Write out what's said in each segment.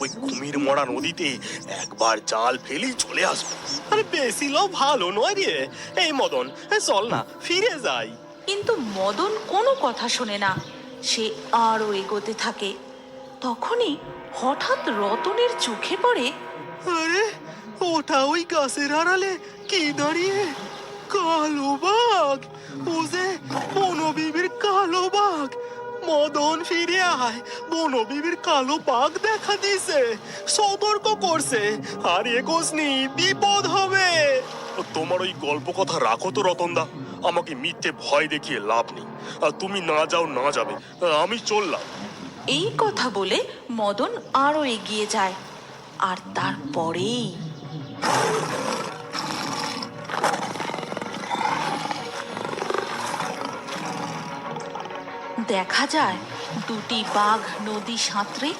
ওই কুমির মরা নদীতে একবার জাল ফেলি চলে আসবো। আরে বেশি লোভ ভালো নয় রে। এই মদন, চল না ফিরে যাই। কিন্তু মদন কোনো কথা শোনে না, সে আরো এগোতে থাকে। তখনই হঠাৎ রতনের চোখে পড়ে আরে ওটা ওই গাছের আড়ালে কি দাঁড়িয়ে? কালো বাঘ! ও যে বনবিবির কালো বাঘ। মদন ফিরে আয়, বনবিবির কালো বাঘ দেখা দিছে, সতর্ক করছে, আর এগোসনি বিপদ হবে। তোমার ওই গল্প কথা রাখো তো রতনদা, আমাকে মিথ্যে ভয় দেখিয়ে লাভ নেই। তুমি না যাও না যাবে, আমি চললাম। এই কথা বলে মদন আরো এগিয়ে যায়। আর তারপরেই দেখা যায় দুটি বাঘ নদী সাঁতরে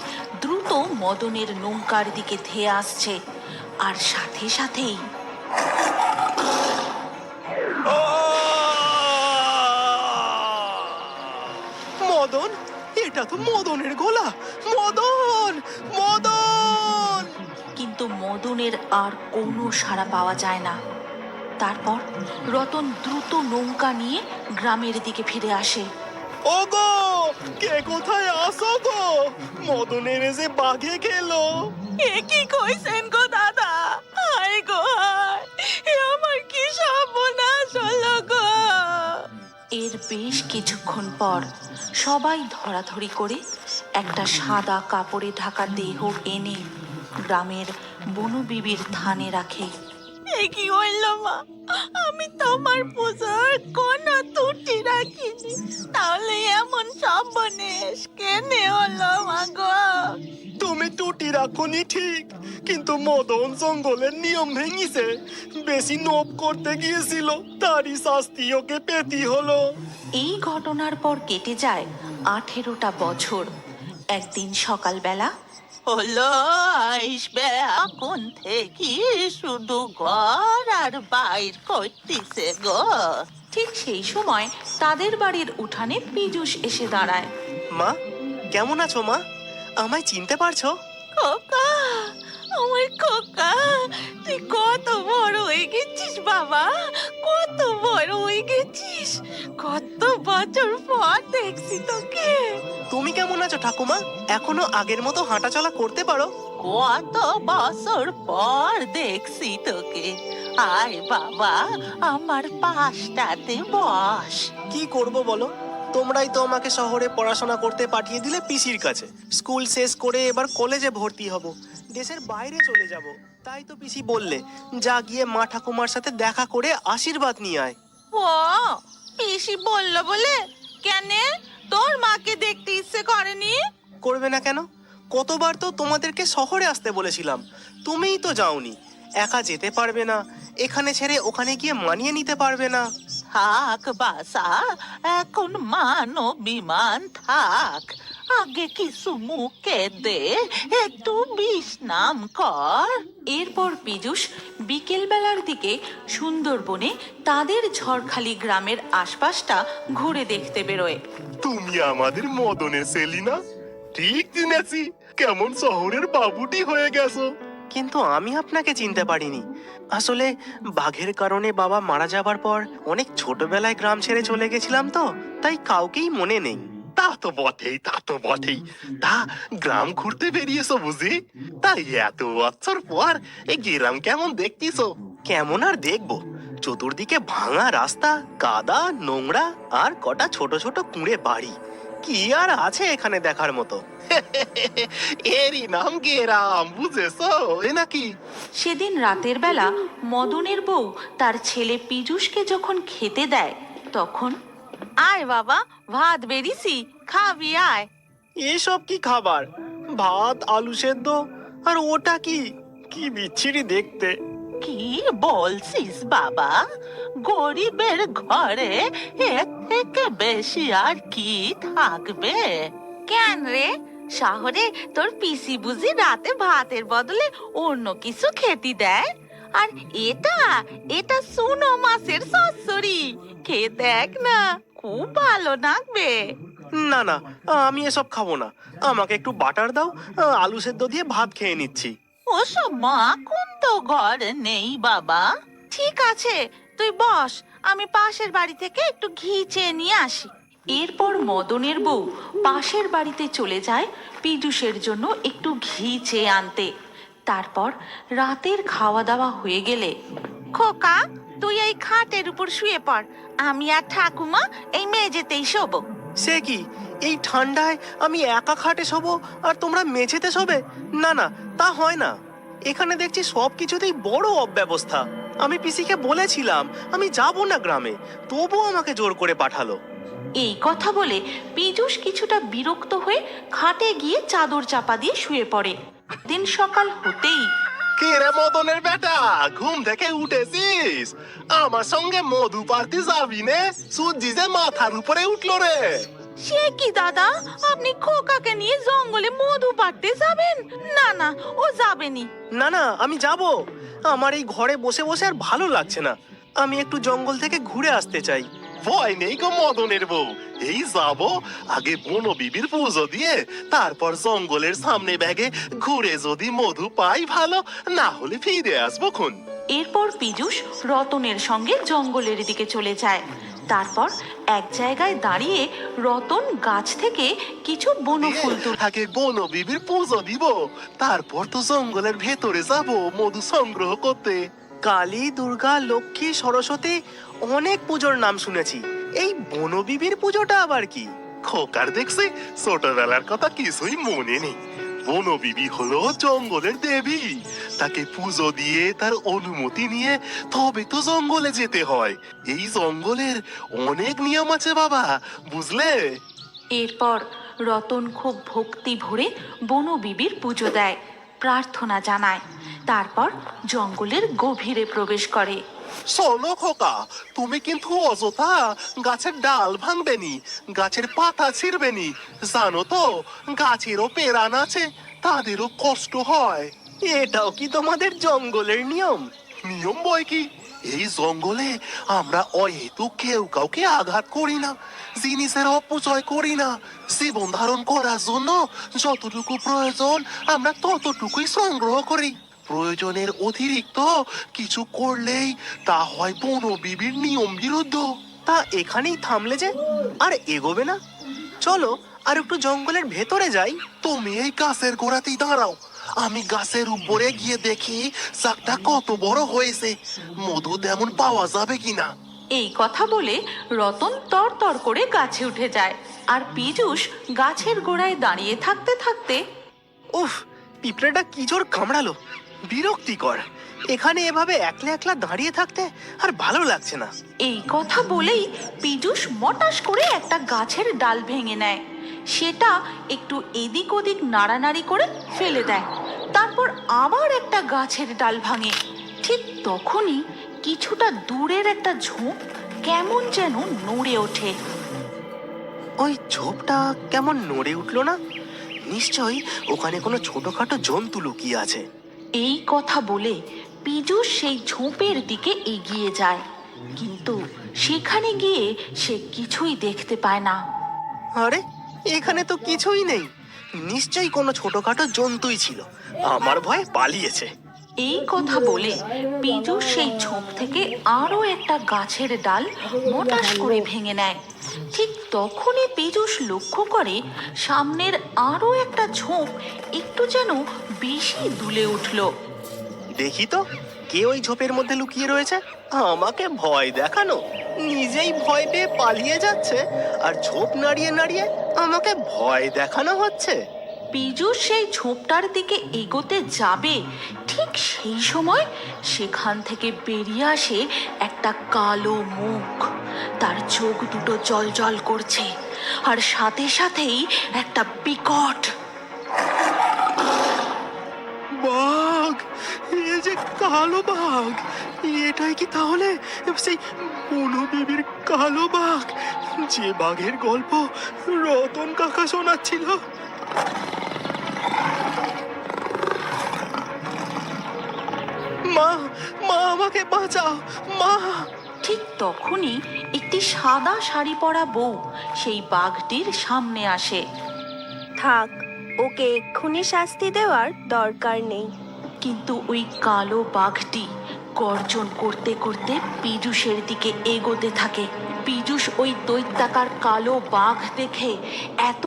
দ্রুত মদনের নৌকার দিকে ধেয়ে আসছে। আর সাথে সাথেই মদন, এটা তো মদনের গলা। মদন, মদন! কিন্তু মদনের আর কোনো সাড়া পাওয়া যায় না। তারপর রতন দ্রুত নৌকা নিয়ে গ্রামের দিকে ফিরে আসে। ওগো, কে কোথায় আসো গো? মদনের যে বাঘে খেলো। এ কি কইছেন গো দাদা? হায় গো হায়, এ আমার কি সর্বনাশ হলো গো! এর বেশ কিছুক্ষণ পর সবাই ধরাধরি করে একটা সাদা কাপড়ে ঢাকা দেহ এনে গ্রামের বনবিবির থানে রাখে। এ কি হইল মা? আমি তোমার পুজোর কোনো ত্রুটি রাখিনি, তাহলে এমন সর্বনেশ কেনে হলো মা গো? তুমি টুটি রাখনি ঠিক, কিন্তু মদন জঙ্গলের নিয়ম ভেঙেছে। বেশি নোপ করতে গিয়েছিল, তারই শাস্তি ওকে পেতে হলো। এই ঘটনার পর কেটে যায় 18টা বছর। একদিন সকালবেলা হলো আসবে এখন থেকে শুধু ঘর আর বাইর করতেছে গো। ঠিক সেই সময় তাদের বাড়ির উঠানে পীযূষ এসে দাঁড়ায়। মা, কেমন আছো মা? আমায় চিনতে পারছো? খোকা, আমার খোকা, তুই কত বড় হয়ে গেছিস বাবা, কত বড় হয়ে গেছিস। কত বছর পর দেখছি তোকে। তুমি কেমন আছো ঠাকুমা? এখনো আগের মতো হাঁটাচলা করতে পারো? কত বছর পর দেখছি তোকে। আয় বাবা, আমার পাশটাতে বস। কি করব বলো? তোমরাই তো আমাকে শহরে পড়াশোনা করতে পাঠিয়ে দিলে পিসির কাছে। স্কুল শেষ করে এবার কলেজে ভর্তি হব, দেশের বাইরে চলে যাব। তাই তো পিসি বললে, যা গিয়ে মা ঠাকুমার সাথে দেখা করে আশীর্বাদ নিয়ে আয়। ও, পিসি বললো বলে? কেন, তোর মাকে দেখতে ইচ্ছে করেনি? করবে না কেন? কতবার তো তোমাদেরকে শহরে আসতে বলেছিলাম, তুমিই তো যাওনি। একা যেতে পারবে না, এখানে ছেড়ে ওখানে গিয়ে মানিয়ে নিতে পারবে না। থাক বাসা, এখন মান অভিমান থাক। আগে কিছু মুখে দে, একটু বিশ্রাম কর। এরপর পীযূষ বিকেল বেলার দিকে সুন্দরবনে তাদের ঝড়খালি গ্রামের আশপাশটা ঘুরে দেখতে বেরোয়। তুমি আমাদের মদনের সেলিনা? ঠিক চিনেছি, কেমন শহরের বাবুটি হয়ে গেছো। কিন্তু আমি আপনাকে চিনতে পারিনি। আসলে বাঘের কারণে বাবা মারা যাবার পর অনেক ছোটবেলায় গ্রাম ছেড়ে চলে গেছিলাম, তো তাই কাউকেই মনে নেই। তা তো বটেই, তা তো বটেই। তা গ্রাম ঘুরতে বেরিয়েছো বুঝি? তাই এত বছর পর এই গ্রাম কেমন দেখতিছো? কেমন আর দেখবো, চতুর্দিকে ভাঙা রাস্তা, কাদা, নোংরা, আর কটা ছোট ছোট কুঁড়ে বাড়ি। কি আর আছে এখানে দেখার মতো? এরই নাম গ্রাম, বুঝেছো এ নাকি? সেদিন রাতের বেলা মদনের বউ তার ছেলে পীযূষকে যখন খেতে দেয়, তখন আয় বাবা, ভাত বেরিয়েছি, খাবি আয়। এসব কি খাবার? ভাত, আলু সেদ্ধ, আর ওটা কি? কি বিচ্ছিরি দেখতে। কি বলছিস বাবা? গরিবের ঘরে এর থেকে বেশি আর কি থাকবে? কেন রে, শহরে তোর পিসি বুঝি রাতে ভাতের বদলে অন্য কিছু খেতে দেয়? আর এটা এটা চুনো মাছের চচ্চড়ি, খেয়ে দেখ না, খুব ভালো লাগবে। না না, আমি এসব খাবো না। আমাকে একটু বাটার দাও, আলু সেদ্ধ দিয়ে ভাত খেয়ে নিচ্ছি। ওসব মাখন তো ঘরে নেই বাবা। ঠিক আছে, তুই বস, আমি পাশের বাড়ি থেকে একটু ঘি চেয়ে নিয়ে আসি। এরপর মদনের বউ পাশের বাড়িতে চলে যায় পীযূষের জন্য একটু ঘি চেয়ে আনতে। তারপর রাতের খাওয়া দাওয়া হয়ে গেলে, খোকা তুই এই খাটের উপর শুয়ে পড়, আমি আর ঠাকুমা এই মেঝেতেই শোবো। সে কি, এই ঠান্ডায় আমি একা খাটে শোবো আর তোমরা মেঝেতে শোবে? না না, তা হয় না। এখানে দেখছি সব কিছুতেই বড় অব্যবস্থা। আমি পিসিকে বলেছিলাম আমি যাব না গ্রামে, তবুও আমাকে জোর করে পাঠালো। এই কথা বলে পীযূষ কিছুটা বিরক্ত হয়ে খাটে গিয়ে চাদর চাপা দিয়ে শুয়ে পড়ে। দিন সকাল হতেই, কে রে মদনের বেটা, ঘুম থেকে উঠেছিস? আমার সঙ্গে মধু পারতে যাবি নে? সূর্যি যে মাথার উপরে উঠলো রে। সে কি দাদা, আপনি খোকাকে নিয়ে জঙ্গলে মধু পাড়তে যাবেন? না না, ও যাবেনি। না না, আমি যাব। আমার এই ঘরে বসে বসে আর ভালো লাগছে না। আমি একটু জঙ্গল থেকে ঘুরে আসতে চাই। ভয় নেই গো মদনের বউ, এই যাব। আগে বনো বিবির পুজো দিয়ে তারপর জঙ্গলের সামনে ব্যাগে ঘুরে যদি মধু পাই ভালো, না হলে ফিরে আসবো খন। এরপর পীযূষ রতনের সঙ্গে জঙ্গলের দিকে চলে যায়। তারপর এক জায়গায় দাঁড়িয়ে রতন গাছ থেকে কিছু বনফুল তুলে। আগে বনো বিবির পুজো দিব, তারপর তো জঙ্গলের ভেতরে যাব মধু সংগ্রহ করতে। কালী, দুর্গা, লক্ষ্মী, সরস্বতী অনেক পুজোর নাম শুনেছি, এই বনবিবির পুজোটা আবার কি? খোকার দেখছি ছোটবেলার কথা কিছুই মনে নেই। বনবিবি হলো জঙ্গলের দেবী, তাকে পুজো দিয়ে তার অনুমতি নিয়ে তবে তো জঙ্গলে যেতে হয়। এই জঙ্গলের অনেক নিয়ম আছে বাবা, বুঝলে? এরপর রতন খুব ভক্তি ভরে বনবিবির পুজো দেয়, প্রার্থনা জানায়। তারপর জঙ্গলের গভীরে প্রবেশ করে। শোনো খোকা, তুমি কিন্তু অযথা গাছের ডাল ভাঙবেনি, গাছের পাতা ছিঁড়বেনি। জানো তো গাছেরও পেরান আছে, তাদেরও কষ্ট হয়। এটাও কি তোমাদের জঙ্গলের নিয়ম? নিয়ম বই কি, এই জঙ্গলে আমরা অহেতু কেউ কাউকে আঘাত করি না, জিনিসের অপচয় করি না। জীবন ধারণ করার জন্য যতটুকু প্রয়োজন আমরা ততটুকুই সংগ্রহ করি। প্রয়োজনের অতিরিক্ত কিছু করলেই তা হয় বনবিবির নিয়ম বিরুদ্ধ। তা এখানেই থামলে যে, আর এগোবে না? চলো আর একটু জঙ্গলের ভেতরে যাই। তুমি এই গাছের গোড়াতেই দাঁড়াও, আমি গাছের উপরে গিয়ে দেখি চাকটা কত বড় হয়েছে, মধু তেমন পাওয়া যাবে কিনা। এই কথা বলে রতন তরতর করে গাছে উঠে যায়। আর পীযূষ গাছের গোড়ায় দাঁড়িয়ে থাকতে থাকতে, উফ, পিঁপড়েটা কি জোর কামড়ালো, বিরক্তিকর। এখানে এভাবে একলা একলা দাঁড়িয়ে থাকতে আর ভালো লাগছে না। এই কথা বলেই পীযূষ মটাস করে একটা গাছের ডাল ভেঙে নেয়। সেটা একটু এদিক ওদিক নাড়ানাড়ি করে ফেলে দেয়। তারপর আবার একটা গাছের ডাল ভাঙে। ঠিক তখনই কিছুটা দূরের একটা ঝোপ কেমন যেন নড়ে ওঠে। ওই ঝোপটা কেমন নড়ে উঠলো না? নিশ্চয়ই ওখানে কোনো ছোটখাটো জন্তু লুকিয়ে আছে। এই কথা বলে পীযূষ সেই ঝোপের দিকে এগিয়ে যায়, কিন্তু সেখানে গিয়ে সে কিছুই দেখতে পায় না। আরে, এখানে তো কিছুই নেই, নিশ্চয়ই কোনো ছোটখাটো জন্তুই ছিল, আমার ভয়ে পালিয়েছে। এই কথা বলে পীযূষ সেই ঝোপ থেকে আরো একটা গাছের ডাল মোটাস করে ভেঙে নেয়। ঠিক তখনই পীযূষ লক্ষ্য করে সামনের আরো একটা ঝোপ একটু যেন বেশি দুলে উঠল। দেখি তো কে ওই ঝোপের মধ্যে লুকিয়ে রয়েছে। আমাকে ভয় দেখানো, নিজেই ভয় পেয়ে পালিয়ে যাচ্ছে আর ঝোপ নাড়িয়ে নাড়িয়ে আমাকে ভয় দেখানো হচ্ছে। পীযূষ সেই ঝোপটার দিকে এগোতে যাবে, ঠিক সেই সময় সেখান থেকে বেরিয়ে আসে একটা কালো মুখ। তার চোখ দুটো জ্বলজ্বল করছে, আর সাথে সাথেই একটা বিকট বাঘ! এ যে কালো বাঘ, এটাই কি তাহলে সেই বনবিবির কালো বাঘ, যে বাঘের গল্প রতন কাকা শোনাচ্ছিল? মা, মা আমাকে বাঁচাও, মা! ঠিক তখনই একটি সাদা শাড়ি পরা বউ সেই বাঘটির সামনে আসে। থাক, ওকে এক্ষুনি শাস্তি দেওয়ার দরকার নেই। কিন্তু ওই কালো বাঘটি গর্জন করতে করতে পীযূষের দিকে এগোতে থাকে। পীযূষ ওই দৈত্যাকার কালো বাঘ দেখে এত